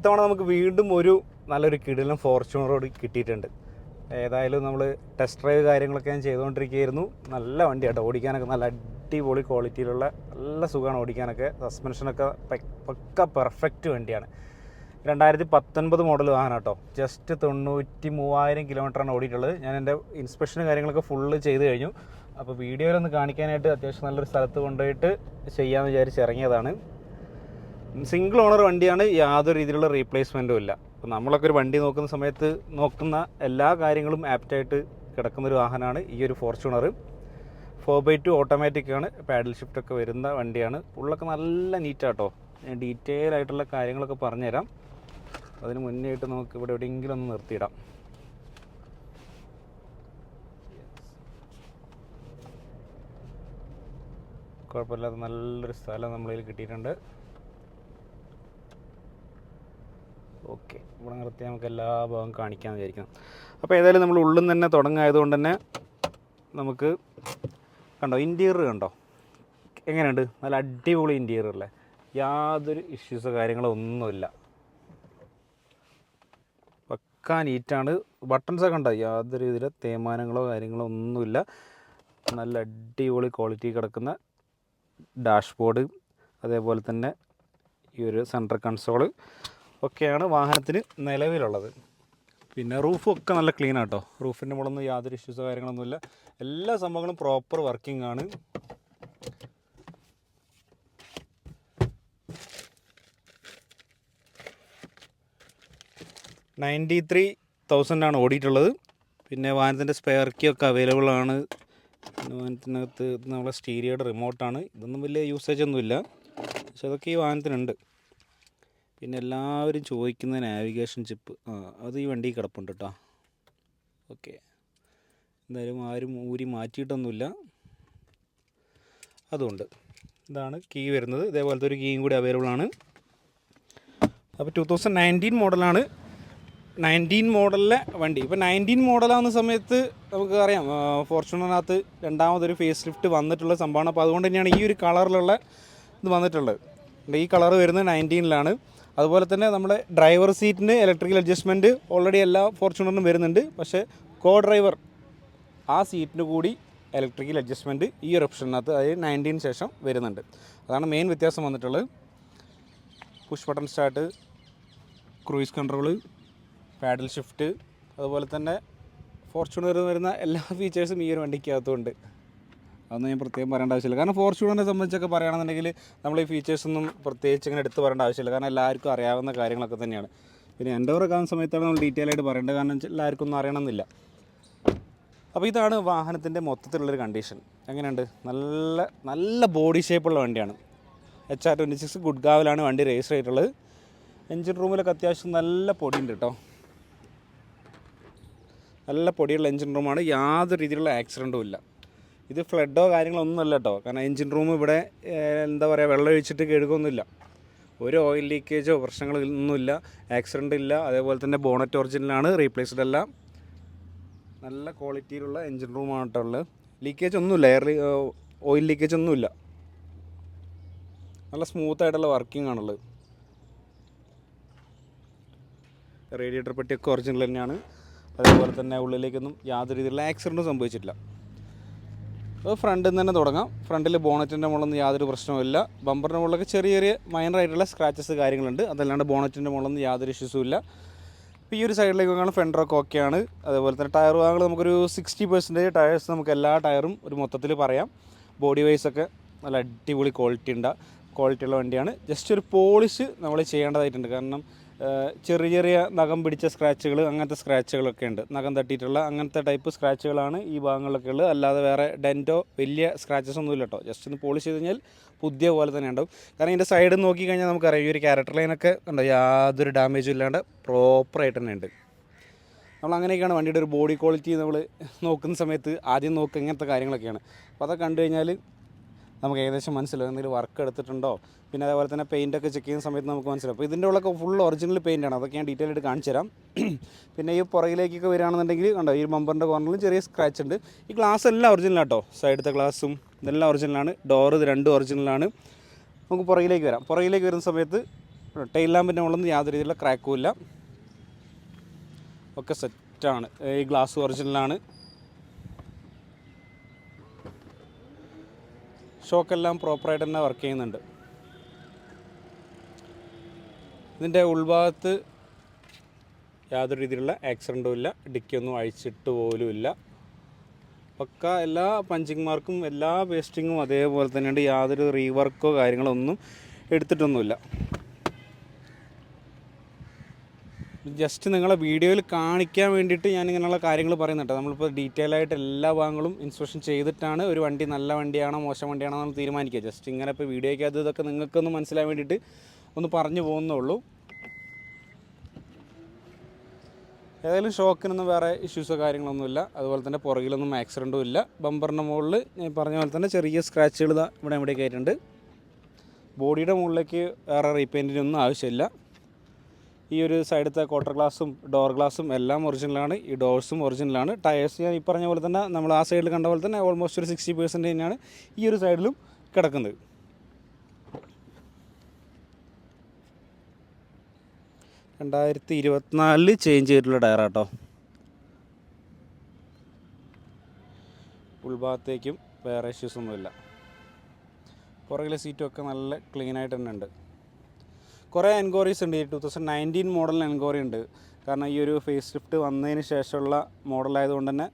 ഇത്തവണ നമുക്ക് വീണ്ടും ഒരു നല്ലൊരു കിടിലൻ ഫോർച്യൂണറോട് കിട്ടിയിട്ടുണ്ട്. ഏതായാലും നമ്മൾ ടെസ്റ്റ് ഡ്രൈവ് കാര്യങ്ങളൊക്കെ ഞാൻ ചെയ്തുകൊണ്ടിരിക്കുകയായിരുന്നു. നല്ല വണ്ടിയാട്ടോ, ഓടിക്കാനൊക്കെ നല്ല അടിപൊളി ക്വാളിറ്റിയിലുള്ള നല്ല സുഖമാണ് ഓടിക്കാനൊക്കെ. സസ്പെൻഷനൊക്കെ പക്ക പെർഫെക്റ്റ് വണ്ടിയാണ്. 2019 മോഡൽ വാഹനം കേട്ടോ. ജസ്റ്റ് 93,000 കിലോമീറ്ററാണ് ഓടിയിട്ടുള്ളത്. ഞാൻ എൻ്റെ ഇൻസ്പെക്ഷനും കാര്യങ്ങളൊക്കെ ഫുള്ള് ചെയ്ത് കഴിഞ്ഞു. അപ്പോൾ വീഡിയോയിലൊന്ന് കാണിക്കാനായിട്ട് അത്യാവശ്യം നല്ലൊരു സ്ഥലത്ത് കൊണ്ടുപോയിട്ട് ചെയ്യാമെന്ന് വിചാരിച്ച് ഇറങ്ങിയതാണ്. സിംഗിൾ ഓണർ വണ്ടിയാണ്, യാതൊരു രീതിയിലുള്ള റീപ്ലേസ്മെൻറ്റും ഇല്ല. അപ്പോൾ നമ്മളൊക്കെ ഒരു വണ്ടി നോക്കുന്ന സമയത്ത് നോക്കുന്ന എല്ലാ കാര്യങ്ങളും ആപ്റ്റായിട്ട് കിടക്കുന്നൊരു വാഹനമാണ് ഈ ഒരു ഫോർച്യൂണർ. 4x2 ഓട്ടോമാറ്റിക്കാണ്, പാഡിൽ ഷിഫ്റ്റൊക്കെ വരുന്ന വണ്ടിയാണ്. ഉള്ളൊക്കെ നല്ല നീറ്റാട്ടോ. ഞാൻ ഡീറ്റെയിൽ ആയിട്ടുള്ള കാര്യങ്ങളൊക്കെ പറഞ്ഞുതരാം. അതിന് മുന്നേ ആയിട്ട് നമുക്ക് ഇവിടെ എവിടെയെങ്കിലും ഒന്ന് നിർത്തിയിടാം. കുഴപ്പമില്ലാത്ത നല്ലൊരു സ്ഥലം നമ്മളിൽ കിട്ടിയിട്ടുണ്ട്. ഓക്കെ, ഇവിടെ നിർത്തി നമുക്ക് എല്ലാ ഭാഗവും കാണിക്കാമെന്ന് വിചാരിക്കണം. അപ്പോൾ ഏതായാലും നമ്മൾ ഉള്ളിൽ നിന്ന് തന്നെ തുടങ്ങായതുകൊണ്ട് തന്നെ നമുക്ക് കണ്ടോ, ഇൻറ്റീരിയർ കണ്ടോ എങ്ങനെയുണ്ട്? നല്ല അടിപൊളി ഇൻറ്റീരിയർ അല്ലേ, യാതൊരു ഇഷ്യൂസോ കാര്യങ്ങളോ ഒന്നുമില്ല. പക്കാ നീറ്റാണ്. ബട്ടൺസൊക്കെ ഉണ്ടോ, യാതൊരു രീതിയിലെ തേയ്മാനങ്ങളോ കാര്യങ്ങളോ ഒന്നുമില്ല. നല്ല അടിപൊളി ക്വാളിറ്റി കിടക്കുന്ന ഡാഷ്ബോർഡ്, അതേപോലെ തന്നെ ഈ ഒരു സെൻട്രൽ കൺസോള് ഒക്കെയാണ് വാഹനത്തിന് നിലവിലുള്ളത്. പിന്നെ റൂഫും ഒക്കെ നല്ല ക്ലീൻ ആട്ടോ. റൂഫിൻ്റെ മുകളിലൊന്നും യാതൊരു ഇഷ്യൂസോ കാര്യങ്ങളൊന്നുമില്ല. എല്ലാ സംഭവങ്ങളും പ്രോപ്പർ വർക്കിംഗ് ആണ്. $93,000 ഓടിയിട്ടുള്ളത്. പിന്നെ വാഹനത്തിൻ്റെ സ്പെയർ കീ ഒക്കെ അവൈലബിൾ ആണ്. വാഹനത്തിനകത്ത് നമ്മളെ സ്റ്റീരിയോയുടെ റിമോട്ടാണ്. ഇതൊന്നും വലിയ യൂസേജ് ഒന്നുമില്ല, പക്ഷെ അതൊക്കെ ഈ വാഹനത്തിനുണ്ട്. പിന്നെ എല്ലാവരും ചോദിക്കുന്ന നാവിഗേഷൻ ചിപ്പ്, അത് ഈ വണ്ടി കിടപ്പുണ്ട് കേട്ടോ. ഓക്കെ, എന്തായാലും ആരും ഊരി മാറ്റിയിട്ടൊന്നുമില്ല. അതുകൊണ്ട് ഇതാണ് കീ വരുന്നത്. ഇതേപോലത്തെ ഒരു കീയും കൂടി അവൈലബിൾ ആണ്. അപ്പോൾ 2019 മോഡലാണ്. 19 മോഡലിലെ വണ്ടി. ഇപ്പോൾ 19 മോഡലാകുന്ന സമയത്ത് നമുക്ക് അറിയാം ഫോർച്യൂണറിനകത്ത് രണ്ടാമതൊരു ഫേസ് ലിഫ്റ്റ് വന്നിട്ടുള്ള സംഭവമാണ്. അപ്പോൾ അതുകൊണ്ട് തന്നെയാണ് ഈ ഒരു കളറിലുള്ള ഇത് വന്നിട്ടുള്ളത്. ഈ കളർ വരുന്നത് 19ലാണ്. അതുപോലെ തന്നെ നമ്മുടെ ഡ്രൈവർ സീറ്റിന് ഇലക്ട്രിക്കൽ അഡ്ജസ്റ്റ്മെൻറ്റ് ഓൾറെഡി എല്ലാ ഫോർച്യൂണറിനും വരുന്നുണ്ട്. പക്ഷേ കോ ഡ്രൈവർ ആ സീറ്റിന് കൂടി ഇലക്ട്രിക്കൽ അഡ്ജസ്റ്റ്മെൻറ്റ് ഈ ഒരു ഓപ്ഷനകത്ത്, അതായത് 19 ശേഷം വരുന്നുണ്ട്. അതാണ് മെയിൻ വ്യത്യാസം വന്നിട്ടുള്ളത്. Push button start, cruise control, paddle shift, അതുപോലെ തന്നെ ഫോർച്യൂണറിൽ വരുന്ന എല്ലാ ഫീച്ചേഴ്സും ഈ ഒരു വണ്ടിക്കകത്തുണ്ട്. അതൊന്നും ഞാൻ പ്രത്യേകം പറയേണ്ട ആവശ്യമില്ല. കാരണം ഫോർച്യൂണറിനെ സംബന്ധിച്ചൊക്കെ പറയുകയാണെന്നുണ്ടെങ്കിൽ നമ്മൾ ഈ ഫീച്ചേഴ്സൊന്നും പ്രത്യേകിച്ച് ഇങ്ങനെ എടുത്ത് പറയേണ്ട ആവശ്യമില്ല. കാരണം എല്ലാവർക്കും അറിയാവുന്ന കാര്യങ്ങളൊക്കെ തന്നെയാണ്. പിന്നെ എൻഡോവറൊക്കെ ആകുന്ന സമയത്താണ് നമ്മൾ ഡീറ്റെയിൽ ആയിട്ട് പറയേണ്ടത്. കാരണം എല്ലാവർക്കും ഒന്നും അറിയണമെന്നില്ല. അപ്പോൾ ഇതാണ് വാഹനത്തിൻ്റെ മൊത്തത്തിലുള്ളൊരു കണ്ടീഷൻ. എങ്ങനെയുണ്ട്? നല്ല നല്ല ബോഡി ഷേപ്പുള്ള വണ്ടിയാണ്. HR26 ഗുഡ്ഗാവിലാണ് വണ്ടി രജിസ്റ്റർ ചെയ്തിട്ടുള്ളത്. എൻജിൻ റൂമിലൊക്കെ അത്യാവശ്യം നല്ല പൊടിയുണ്ട് കേട്ടോ. നല്ല പൊടിയുള്ള എൻജിൻ റൂമാണ്. യാതൊരു രീതിയിലുള്ള ആക്സിഡൻറ്റും ഇല്ല. ഇത് ഫ്ലഡോ കാര്യങ്ങളോ ഒന്നുമല്ല കേട്ടോ. കാരണം എൻജിൻ റൂം ഇവിടെ എന്താ പറയുക, വെള്ളം ഒഴിച്ചിട്ട് കഴുകുമൊന്നുമില്ല. ഒരു ഓയിൽ ലീക്കേജോ പ്രശ്നങ്ങളൊന്നുമില്ല, ആക്സിഡൻ്റ് ഇല്ല. അതേപോലെ തന്നെ ബോണറ്റ് ഒറിജിനലാണ്, റീപ്ലേസ്ഡ് അല്ല. നല്ല ക്വാളിറ്റിയിലുള്ള എൻജിൻ റൂമാണ് കേട്ടോ ഉള്ളത്. ലീക്കേജ് ഒന്നുമില്ല, ഓയിൽ ലീക്കേജ് ഒന്നുമില്ല. നല്ല സ്മൂത്തായിട്ടുള്ള വർക്കിംഗ് ആണുള്ളത്. റേഡിയേറ്റർ പെട്ടിയൊക്കെ ഒറിജിനൽ തന്നെയാണ്. അതേപോലെ തന്നെ ഉള്ളിലേക്കൊന്നും യാതൊരു രീതിയിലുള്ള ആക്സിഡൻറ്റും സംഭവിച്ചിട്ടില്ല. അപ്പോൾ ഫ്രണ്ടിൽ നിന്ന് തന്നെ തുടങ്ങാം. ഫ്രണ്ടിൽ ബോണറ്റിൻ്റെ മുകളിലൊന്നും യാതൊരു പ്രശ്നവുമില്ല. ബമ്പറിൻ്റെ മുകളിലൊക്കെ ചെറിയ ചെറിയ മൈനറായിട്ടുള്ള സ്ക്രാച്ചസ് കാര്യങ്ങളുണ്ട്. അതല്ലാണ്ട് ബോണറ്റിൻ്റെ മുകളിലൊന്നും യാതൊരു ഇഷ്യൂസും ഇല്ല. ഇപ്പോൾ ഈ ഒരു സൈഡിലേക്ക് നോക്കുകയാണെങ്കിൽ ഫെൻഡറൊക്കെ ഓക്കെയാണ്. അതേപോലെ തന്നെ ടയർ ഭാഗങ്ങൾ നമുക്കൊരു 60% ടയേഴ്സ് നമുക്ക് എല്ലാ ടയറും ഒരു മൊത്തത്തിൽ പറയാം. ബോഡി വൈസൊക്കെ നല്ല അടിപൊളി ക്വാളിറ്റിയുള്ള വണ്ടിയാണ്. ജസ്റ്റ് ഒരു പോളിഷ് നമ്മൾ ചെയ്യേണ്ടതായിട്ടുണ്ട്. കാരണം ചെറിയ ചെറിയ നഖം പിടിച്ച സ്ക്രാച്ചുകൾ, അങ്ങനത്തെ സ്ക്രാച്ചുകളൊക്കെ ഉണ്ട്. നഖം തട്ടിയിട്ടുള്ള അങ്ങനത്തെ ടൈപ്പ് സ്ക്രാച്ചുകളാണ് ഈ ഭാഗങ്ങളിലൊക്കെ ഉള്ളത്. അല്ലാതെ വേറെ ഡെൻറ്റോ വലിയ സ്ക്രാച്ചസ് ഒന്നുമില്ല കേട്ടോ. ജസ്റ്റ് ഒന്ന് പോളിഷ് ചെയ്ത് കഴിഞ്ഞാൽ പുതിയ പോലെ തന്നെ ഉണ്ടാവും. കാരണം ഇതിൻ്റെ സൈഡിൽ നോക്കി കഴിഞ്ഞാൽ നമുക്കറിയാം ഈ ഒരു ക്യാരക്ടർ ലൈനൊക്കെ ഉണ്ടോ, യാതൊരു ഡാമേജും ഇല്ലാണ്ട് പ്രോപ്പറായിട്ട് തന്നെ ഉണ്ട്. നമ്മൾ അങ്ങനെയൊക്കെയാണ് വണ്ടിയുടെ ഒരു ബോഡി ക്വാളിറ്റി നമ്മൾ നോക്കുന്ന സമയത്ത് ആദ്യം നോക്കുക ഇങ്ങനത്തെ കാര്യങ്ങളൊക്കെയാണ്. അപ്പോൾ അതൊക്കെ കണ്ടു കഴിഞ്ഞാൽ നമുക്ക് ഏകദേശം മനസ്സിലാവും എന്തെങ്കിലും വർക്ക് എടുത്തിട്ടുണ്ടോ. പിന്നെ അതേപോലെ തന്നെ പെയിൻറ്റൊക്കെ ചെക്ക് ചെയ്യുന്ന സമയത്ത് നമുക്ക് മനസ്സിലാവും. അപ്പോൾ ഇതിൻ്റെ ഉള്ളൊക്കെ ഫുൾ ഒറിജിനൽ പെയിൻ്റാണ്. അതൊക്കെ ഞാൻ ഡീറ്റെയിൽ ആയിട്ട് കാണിച്ചു തരാം. പിന്നെ ഈ പുറകിലേക്കൊക്കെ വരികയാണെന്നുണ്ടെങ്കിൽ കണ്ടോ, ഈ ബമ്പറിൻ്റെ കോർണറിൽ ചെറിയ സ്ക്രാച്ച് ഉണ്ട്. ഈ ഗ്ലാസ് എല്ലാം ഒറിജിനലാണ് കേട്ടോ. സൈഡത്തെ ഗ്ലാസും ഇതെല്ലാം ഒറിജിനലാണ്. ഡോറ് ഇത് രണ്ടും ഒറിജിനലാണ്. നമുക്ക് പുറകിലേക്ക് വരാം. പുറകിലേക്ക് വരുന്ന സമയത്ത് ടെയിൽ ലാമ്പിൻ്റെ മുകളിൽ യാതൊരു രീതിയിലുള്ള ക്രാക്കും ഇല്ല, ഒക്കെ സെറ്റാണ്. ഈ ഗ്ലാസ് ഒറിജിനലാണ്. ഷോക്കെല്ലാം പ്രോപ്പറായിട്ട് തന്നെ വർക്ക് ചെയ്യുന്നുണ്ട്. ഇതിൻ്റെ ഉൾഭാഗത്ത് യാതൊരു രീതിയിലുള്ള ആക്സിഡൻറ്റും ഇല്ല, ഡിക്കിയൊന്നും അഴിച്ചിട്ട് പോലും ഇല്ല. പക്ക എല്ലാ പഞ്ചിങ് മാർക്കും എല്ലാ പേസ്റ്റിങ്ങും അതേപോലെ തന്നെയുണ്ട്. യാതൊരു റീവർക്കോ കാര്യങ്ങളോ ഒന്നും എടുത്തിട്ടൊന്നുമില്ല. ജസ്റ്റ് നിങ്ങളെ വീഡിയോയിൽ കാണിക്കാൻ വേണ്ടിയിട്ട് ഞാൻ ഇങ്ങനെയുള്ള കാര്യങ്ങൾ പറയുന്നുണ്ട്. നമ്മളിപ്പോൾ ഡീറ്റെയിൽ ആയിട്ട് എല്ലാ ഭാഗങ്ങളും ഇൻസ്പെക്ഷൻ ചെയ്തിട്ടാണ് ഒരു വണ്ടി നല്ല വണ്ടിയാണോ മോശം വണ്ടിയാണോ എന്ന് തീരുമാനിക്കുക. ജസ്റ്റ് ഇങ്ങനെ ഇപ്പോൾ വീഡിയോയ്ക്കകത്ത് ഇതൊക്കെ നിങ്ങൾക്കൊന്ന് മനസ്സിലാൻ വേണ്ടിയിട്ട് ഒന്ന് പറഞ്ഞു പോകുന്നുള്ളൂ. ഏതായാലും ഷോക്കിനൊന്നും വേറെ ഇഷ്യൂസോ കാര്യങ്ങളൊന്നുമില്ല. അതുപോലെ തന്നെ പുറകിലൊന്നും ആക്സിഡൻറ്റും ഇല്ല. ബമ്പറിൻ്റെ മുകളിൽ ഞാൻ പറഞ്ഞ പോലെ തന്നെ ചെറിയ സ്ക്രാച്ചുകൾ ഇവിടെ എവിടെയൊക്കെ ആയിട്ടുണ്ട്. ബോഡിയുടെ മുകളിലേക്ക് വേറെ റീപെയിൻറ്റിനൊന്നും ആവശ്യമില്ല. ഈ ഒരു സൈഡത്തെ ക്വാർട്ടർ ഗ്ലാസും ഡോർ ഗ്ലാസും എല്ലാം ഒറിജിനലാണ്. ഈ ഡോർസും ഒറിജിനലാണ്. ടയേഴ്സ് ഞാൻ ഈ പറഞ്ഞ പോലെ തന്നെ നമ്മൾ ആ സൈഡിൽ കണ്ട പോലെ തന്നെ ഓൾമോസ്റ്റ് ഒരു 60% തന്നെയാണ് ഈ ഒരു സൈഡിലും കിടക്കുന്നത്. 2024 ചേഞ്ച് ചെയ്തിട്ടുള്ള ടയറാട്ടോ. ഉൾഭാഗത്തേക്കും വേറെ ഇഷ്യൂസൊന്നുമില്ല. പുറകിലെ സീറ്റുമൊക്കെ നല്ല ക്ലീനായിട്ട് തന്നെ ഉണ്ട്. കുറേ എൻക്വയറീസ് ഉണ്ട്. ഈ 2019 മോഡൽ എൻക്വയറി ഉണ്ട്. കാരണം ഈ ഒരു ഫേസ് ലിഫ്റ്റ് വന്നതിന് ശേഷമുള്ള മോഡലായതുകൊണ്ട് തന്നെ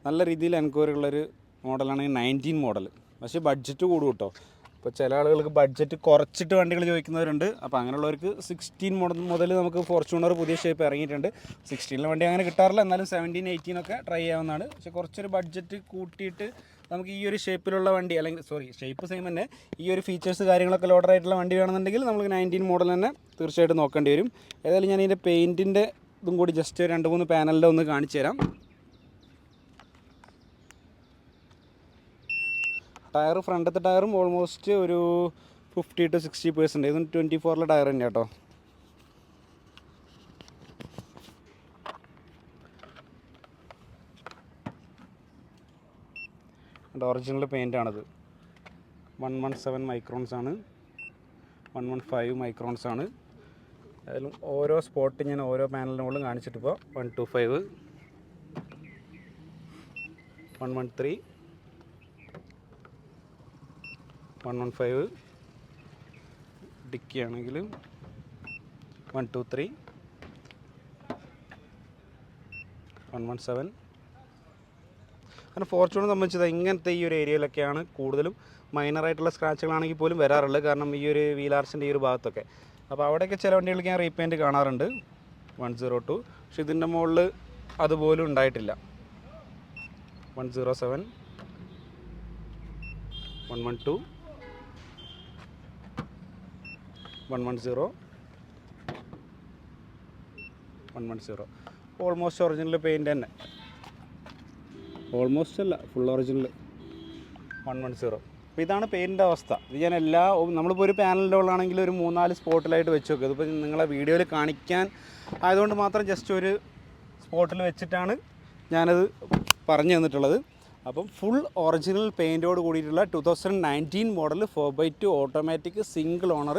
നല്ല രീതിയിൽ എൻക്വയറി ഉള്ളൊരു മോഡലാണ് ഈ 19 മോഡൽ. പക്ഷേ ബഡ്ജറ്റ് കൂടും കേട്ടോ. ഇപ്പോൾ ചില ആളുകൾക്ക് ബഡ്ജറ്റ് കുറച്ചിട്ട് വണ്ടികൾ ചോദിക്കുന്നവരുണ്ട്. അപ്പോൾ അങ്ങനെയുള്ളവർക്ക് 16 മുതൽ നമുക്ക് ഫോർച്യൂണർ പുതിയ ഷേപ്പ് ഇറങ്ങിയിട്ടുണ്ട്. 16 വണ്ടി അങ്ങനെ കിട്ടാറില്ല, എന്നാലും 17, 18 ഒക്കെ ട്രൈ ചെയ്യാവുന്നതാണ്. പക്ഷേ കുറച്ചൊരു ബഡ്ജറ്റ് കൂട്ടിയിട്ട് നമുക്ക് ഈ ഒരു ഷേപ്പിലുള്ള വണ്ടി, അല്ലെങ്കിൽ ഷേപ്പ് സെയിം തന്നെ, ഈ ഒരു ഫീച്ചേഴ്സ് കാര്യങ്ങളൊക്കെ ലോഡർ ആയിട്ടുള്ള വണ്ടി വേണമെന്നുണ്ടെങ്കിൽ നമുക്ക് 19 മോഡൽ തന്നെ തീർച്ചയായിട്ടും നോക്കേണ്ടി വരും. ഏതായാലും ഞാൻ ഇതിൻ്റെ പെയിൻറ്റിൻ്റെ ഇതും കൂടി ജസ്റ്റ് 2-3 പാനലിൻ്റെ ഒന്ന് കാണിച്ചു തരാം. ടയർ ഫ്രണ്ടത്തെ ടയറും ഓൾമോസ്റ്റ് ഒരു 50 to 60%. ഇതും 24 ടയർ തന്നെ കേട്ടോ. ഒറിജിനൽ പെയിൻ്റാണിത്. 117 മൈക്രോൺസ് ആണ്, 115 മൈക്രോൺസ് ആണ്. അതിലും ഓരോ സ്പോട്ട് ഞാൻ ഓരോ പാനലിന് മുകളിൽ കാണിച്ചിട്ടിപ്പോൾ 125, 113, 115, ഡിക്കി ആണെങ്കിൽ 123, 117. കാരണം ഫോർച്യൂണർ സംബന്ധിച്ചത് ഇങ്ങനത്തെ ഈ ഒരു ഏരിയയിലൊക്കെയാണ് കൂടുതലും മൈനറായിട്ടുള്ള സ്ക്രാച്ചുകളാണെങ്കിൽ പോലും വരാറുള്ളത്. കാരണം ഈ ഒരു വീലാർച്ചിൻ്റെ ഈ ഒരു ഭാഗത്തൊക്കെ. അപ്പോൾ അവിടെയൊക്കെ ചില വണ്ടികൾക്ക് ഞാൻ റീപെയിൻറ്റ് കാണാറുണ്ട്. 102. പക്ഷെ ഇതിൻ്റെ മുകളിൽ അതുപോലും ഉണ്ടായിട്ടില്ല. 107, 112, 110, 110. ഓൾമോസ്റ്റ് ഒറിജിനൽ പെയിൻറ്റ് തന്നെ. ഓൾമോസ്റ്റ് അല്ല, ഫുൾ ഒറിജിനൽ 110. അപ്പോൾ ഇതാണ് പെയിൻറ്റിൻ്റെ അവസ്ഥ. ഇത് ഞാൻ നമ്മളിപ്പോൾ ഒരു പാനലിൻ്റെ ഉള്ളാണെങ്കിൽ ഒരു 3-4 സ്പോട്ടിലായിട്ട് വെച്ച് നോക്കുക. ഇതിപ്പോൾ നിങ്ങളെ വീഡിയോയിൽ കാണിക്കാൻ ആയതുകൊണ്ട് മാത്രം ജസ്റ്റ് ഒരു സ്പോട്ടിൽ വെച്ചിട്ടാണ് ഞാനത് പറഞ്ഞു തന്നിട്ടുള്ളത്. അപ്പം ഫുൾ ഒറിജിനൽ പെയിൻറ്റോട് കൂടിയിട്ടുള്ള 2019 model 4x2 automatic single owner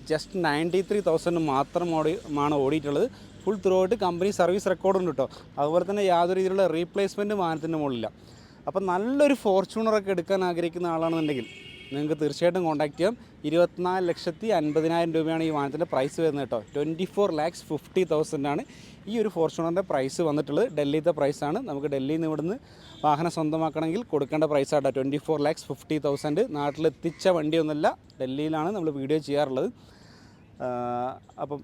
just 93,000 മാത്രമാണ് ഓടിയിട്ടുള്ളത്. Full throughout company service റെക്കോർഡുണ്ട് കേട്ടോ. അതുപോലെ തന്നെ യാതൊരു രീതിയിലുള്ള റീപ്ലേസ്മെൻറ്റ് വാഹനത്തിൻ്റെ മുകളിലില്ല. അപ്പം നല്ലൊരു ഫോർച്യൂണറൊക്കെ എടുക്കാൻ ആഗ്രഹിക്കുന്ന ആളാണെന്നുണ്ടെങ്കിൽ നിങ്ങൾക്ക് തീർച്ചയായിട്ടും കോൺടാക്ട് ചെയ്യാം. 24,50,000 രൂപയാണ് ഈ വാഹനത്തിൻ്റെ പ്രൈസ് വരുന്നത് കേട്ടോ. 24,50,000 ഈ ഒരു ഫോർച്യൂണറിൻ്റെ പ്രൈസ് വന്നിട്ടുള്ളത്. ഡൽഹിയിലത്തെ പ്രൈസാണ്. നമുക്ക് ഡൽഹിയിൽ നിന്ന് ഇവിടുന്ന് വാഹനം സ്വന്തമാക്കണമെങ്കിൽ കൊടുക്കേണ്ട പ്രൈസാട്ടോ 24,50,000. നാട്ടിലെത്തിച്ച വണ്ടിയൊന്നുമല്ല, ഡൽഹിയിലാണ് നമ്മൾ വീഡിയോ ചെയ്യാറുള്ളത്. അപ്പം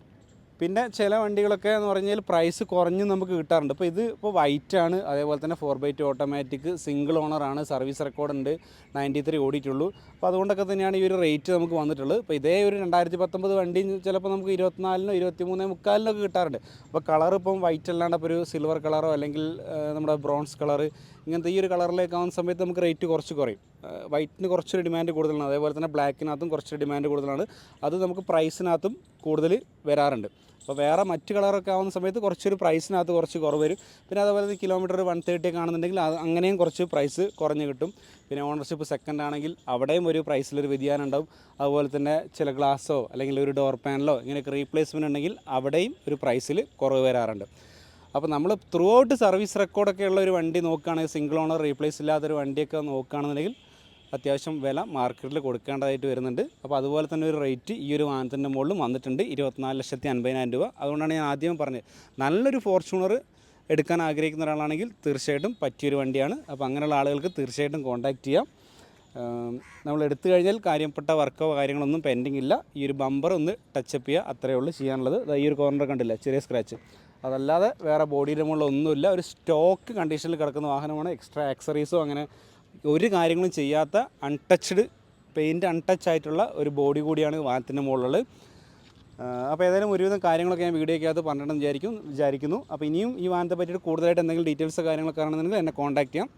പിന്നെ ചില വണ്ടികളൊക്കെ എന്ന് പറഞ്ഞാൽ പ്രൈസ് കുറഞ്ഞ് നമുക്ക് കിട്ടാറുണ്ട്. ഇപ്പോൾ ഇത് വൈറ്റാണ്, അതേപോലെ തന്നെ 4x2 ഓട്ടോമാറ്റിക് സിംഗിൾ ഓണറാണ്, സർവീസ് റെക്കോർഡുണ്ട്, 93 ഓടിയിട്ടുള്ളൂ. അപ്പോൾ അതുകൊണ്ടൊക്കെ തന്നെയാണ് ഈ ഒരു റേറ്റ് നമുക്ക് വന്നിട്ടുള്ളത്. ഇപ്പോൾ ഇതേ ഒരു 2019 വണ്ടി ചിലപ്പോൾ നമുക്ക് 24-നോ 23-3/4 കിട്ടാറുണ്ട്. അപ്പോൾ കളർ ഇപ്പം വൈറ്റ് അല്ലാണ്ട് ഇപ്പോൾ ഒരു സിൽവർ കളറോ അല്ലെങ്കിൽ നമ്മുടെ ബ്രോൺസ് കളറ് ഇങ്ങനത്തെ ഈ ഒരു കളറിലേക്കാവുന്ന സമയത്ത് നമുക്ക് റേറ്റ് കുറച്ച് കുറയും. വൈറ്റിന് കുറച്ചൊരു ഡിമാൻഡ് കൂടുതലാണ്, അതേപോലെ തന്നെ ബ്ലാക്കിനകത്തും കുറച്ച് ഡിമാൻഡ് കൂടുതലാണ്. അത് നമുക്ക് പ്രൈസിനകത്തും കൂടുതൽ വരാറുണ്ട്. അപ്പോൾ വേറെ മറ്റ് കളറൊക്കെ ആവുന്ന സമയത്ത് കുറച്ചൊരു പ്രൈസിനകത്ത് കുറച്ച് കുറവ് വരും. പിന്നെ അതുപോലെ കിലോമീറ്റർ 130 ഒക്കെ ആണെന്നുണ്ടെങ്കിൽ അത് അങ്ങനെയും കുറച്ച് പ്രൈസ് കുറഞ്ഞ് കിട്ടും. പിന്നെ ഓണർഷിപ്പ് സെക്കൻഡ് ആണെങ്കിൽ അവിടെയും ഒരു പ്രൈസിലൊരു വ്യതിയാനം ഉണ്ടാവും. അതുപോലെ തന്നെ ചില ഗ്ലാസ്സോ അല്ലെങ്കിൽ ഒരു ഡോർ പാനലോ ഇങ്ങനെയൊക്കെ റീപ്ലേസ്മെൻറ്റ് ഉണ്ടെങ്കിൽ അവിടെയും ഒരു പ്രൈസിൽ കുറവ് വരാറുണ്ട്. അപ്പോൾ നമ്മൾ ത്രൂ ഔട്ട് സർവീസ് റെക്കോർഡൊക്കെ ഉള്ള ഒരു വണ്ടി നോക്കുകയാണെങ്കിൽ, സിംഗിൾ ഓണർ റീപ്ലേസ് ഇല്ലാത്തൊരു വണ്ടിയൊക്കെ നോക്കുകയാണെന്നുണ്ടെങ്കിൽ അത്യാവശ്യം വില മാർക്കറ്റിൽ കൊടുക്കേണ്ടതായിട്ട് വരുന്നുണ്ട്. അപ്പോൾ അതുപോലെ തന്നെ ഒരു റേറ്റ് ഈ ഒരു വാഹനത്തിൻ്റെ മുകളിലും വന്നിട്ടുണ്ട്, 24,50,000 രൂപ. അതുകൊണ്ടാണ് ഞാൻ ആദ്യം പറഞ്ഞത്, നല്ലൊരു ഫോർച്യൂണർ എടുക്കാൻ ആഗ്രഹിക്കുന്ന ഒരാളാണെങ്കിൽ തീർച്ചയായിട്ടും പറ്റിയൊരു വണ്ടിയാണ്. അപ്പോൾ അങ്ങനെയുള്ള ആളുകൾക്ക് തീർച്ചയായിട്ടും കോൺടാക്റ്റ് ചെയ്യാം. നമ്മൾ എടുത്തു കഴിഞ്ഞാൽ കാര്യപ്പെട്ട വർക്കോ കാര്യങ്ങളൊന്നും പെൻഡിങ് ഇല്ല. ഈ ഒരു ബമ്പർ ഒന്ന് ടച്ചപ്പ് ചെയ്യുക, അത്രയേ ഉള്ളൂ ചെയ്യാനുള്ളത്. ഈ ഒരു കോർണർ കണ്ടില്ല, ചെറിയ സ്ക്രാച്ച്, അതല്ലാതെ വേറെ ബോഡിയുടെ മുകളിലൊന്നുമില്ല. ഒരു സ്റ്റോക്ക് കണ്ടീഷനിൽ കിടക്കുന്ന വാഹനമാണ്. എക്സ്ട്രാ ആക്സറീസോ അങ്ങനെ ഒരു കാര്യങ്ങളും ചെയ്യാത്ത അൺടച്ച്ഡ് പെയിൻറ്റ് അൺടച്ച് ആയിട്ടുള്ള ഒരു ബോഡി കൂടിയാണ് വാഹനത്തിൻ്റെ മുകളിലുള്ളത്. അപ്പോൾ ഏതായാലും ഒരുവിധം കാര്യങ്ങളൊക്കെ ഞാൻ വീഡിയോയ്ക്കകത്ത് പറഞ്ഞിട്ടുണ്ടെന്ന് വിചാരിക്കുന്നു. അപ്പോൾ ഇനിയും ഈ വാഹനത്തെ പറ്റിയിട്ട് കൂടുതലായിട്ട് എന്തെങ്കിലും ഡീറ്റെയിൽസോ കാര്യങ്ങളൊക്കെ ആണെന്നുണ്ടെങ്കിൽ എന്നെ കോൺടാക്ട് ചെയ്യാം.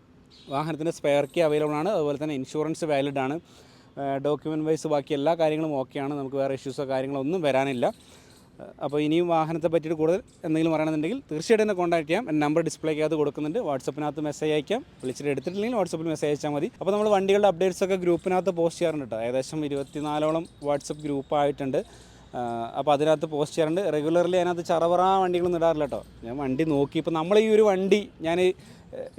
വാഹനത്തിൻ്റെ സ്പെയർ കീ അവൈലബിൾ ആണ്. അതുപോലെ തന്നെ ഇൻഷുറൻസ് വാലിഡ് ആണ്. ഡോക്യുമെൻറ്റ് വൈസ് ബാക്കി എല്ലാ കാര്യങ്ങളും ഓക്കെയാണ്. നമുക്ക് വേറെ ഇഷ്യൂസോ കാര്യങ്ങളോ ഒന്നും വരാനില്ല. അപ്പോൾ ഇനിയും വാഹനത്തെ പറ്റിയിട്ട് കൂടുതൽ എന്തെങ്കിലും പറയണമെന്നുണ്ടെങ്കിൽ തീർച്ചയായിട്ടും എന്നെ കോൺടാക്ട് ചെയ്യാം. എൻ്റെ നമ്പർ ഡിസ്പ്ലേക്കകത്ത് കൊടുക്കുന്നുണ്ട്. വാട്സപ്പിനകത്ത് മെസ്സേജ് അയക്കാം. വിളിച്ചിട്ട് എടുത്തിട്ടില്ലെങ്കിൽ വാട്സപ്പിൽ മെസ്സേജ് അയച്ചാൽ മതി. അപ്പോൾ നമ്മൾ വണ്ടികളുടെ അപ്ഡേറ്റ്സൊക്കെ ഗ്രൂപ്പിനകത്ത് പോസ്റ്റ് ചെയ്യാറുണ്ട് കേട്ടോ. ഏകദേശം 24ഓളം വാട്സപ്പ് ഗ്രൂപ്പായിട്ടുണ്ട്. അപ്പോൾ അതിനകത്ത് പോസ്റ്റ് ചെയ്യാറുണ്ട്. റെഗുലർലി അതിനകത്ത് ചറവറ വണ്ടികളൊന്നും ഇടാറില്ല കേട്ടോ. ഞാൻ വണ്ടി നോക്കി, ഇപ്പോൾ നമ്മൾ ഈ ഒരു വണ്ടി ഞാൻ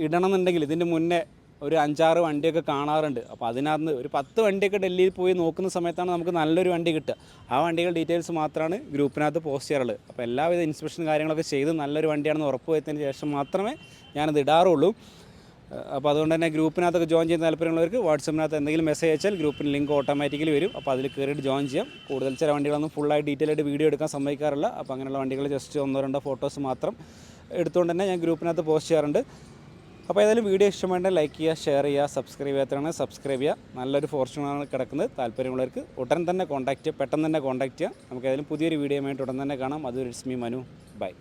ഇടണമെന്നുണ്ടെങ്കിൽ ഇതിൻ്റെ മുന്നേ ഒരു 5-6 വണ്ടിയൊക്കെ കാണാറുണ്ട്. അപ്പോൾ അതിനകത്ത് ഒരു 10 വണ്ടിയൊക്കെ ഡൽഹിയിൽ പോയി നോക്കുന്ന സമയത്താണ് നമുക്ക് നല്ലൊരു വണ്ടി കിട്ടുക. ആ വണ്ടികളുടെ ഡീറ്റെയിൽസ് മാത്രമാണ് ഗ്രൂപ്പിനകത്ത് പോസ്റ്റ് ചെയ്യാറുള്ളത്. അപ്പോൾ എല്ലാവിധ ഇൻസ്പെക്ഷൻ കാര്യങ്ങളൊക്കെ ചെയ്ത് നല്ലൊരു വണ്ടിയാണെന്ന് ഉറപ്പ് വരുത്തിയതിന് ശേഷം മാത്രമേ ഞാനത് ഇടാറുള്ളൂ. അപ്പോൾ അതുകൊണ്ട് തന്നെ ഗ്രൂപ്പിനകത്തൊക്കെ ജോയിൻ ചെയ്യുന്ന താല്പര്യമുള്ളവർക്ക് വാട്സപ്പിനകത്ത് എന്തെങ്കിലും മെസ്സേജ് അയച്ചാൽ ഗ്രൂപ്പിന് ലിങ്ക് ഓട്ടോമാറ്റിക്കലി വരും. അപ്പോൾ അതിൽ കയറിയിട്ട് ജോയിൻ ചെയ്യാം. കൂടുതൽ ചില വണ്ടികളൊന്നും ഫുള്ളായി ഡീറ്റെയിൽ ആയിട്ട് വീഡിയോ എടുക്കാൻ സമ്മതിക്കാറില്ല. അപ്പോൾ അങ്ങനെയുള്ള വണ്ടികൾ ജസ്റ്റ് 1-2 ഫോട്ടോസ് മാത്രം എടുത്തുകൊണ്ട് തന്നെ ഞാൻ ഗ്രൂപ്പിനകത്ത് പോസ്റ്റ് ചെയ്യാറുണ്ട്. അപ്പോൾ ഏതായാലും വീഡിയോ ഇഷ്ടമായിട്ട് ലൈക്ക് ചെയ്യുക, ഷെയർ ചെയ്യുക, സബ്സ്ക്രൈബ് ചെയ്യാത്തതാണ് സബ്സ്ക്രൈബ് ചെയ്യുക. നല്ലൊരു ഫോർച്യൂണറാണ് കിടക്കുന്നത്. താല്പര്യമുള്ളവർക്ക് ഉടൻ തന്നെ കോൺടാക്റ്റ് ചെയ്യുക, പെട്ടെന്ന് തന്നെ കോൺടാക്റ്റ് ചെയ്യുക. നമുക്ക് ഏതായാലും പുതിയൊരു വീഡിയോയുമായിട്ട് ഉടൻ തന്നെ കാണാം. അതൊരു ഇറ്റ്സ് മീ മനു. ബൈ.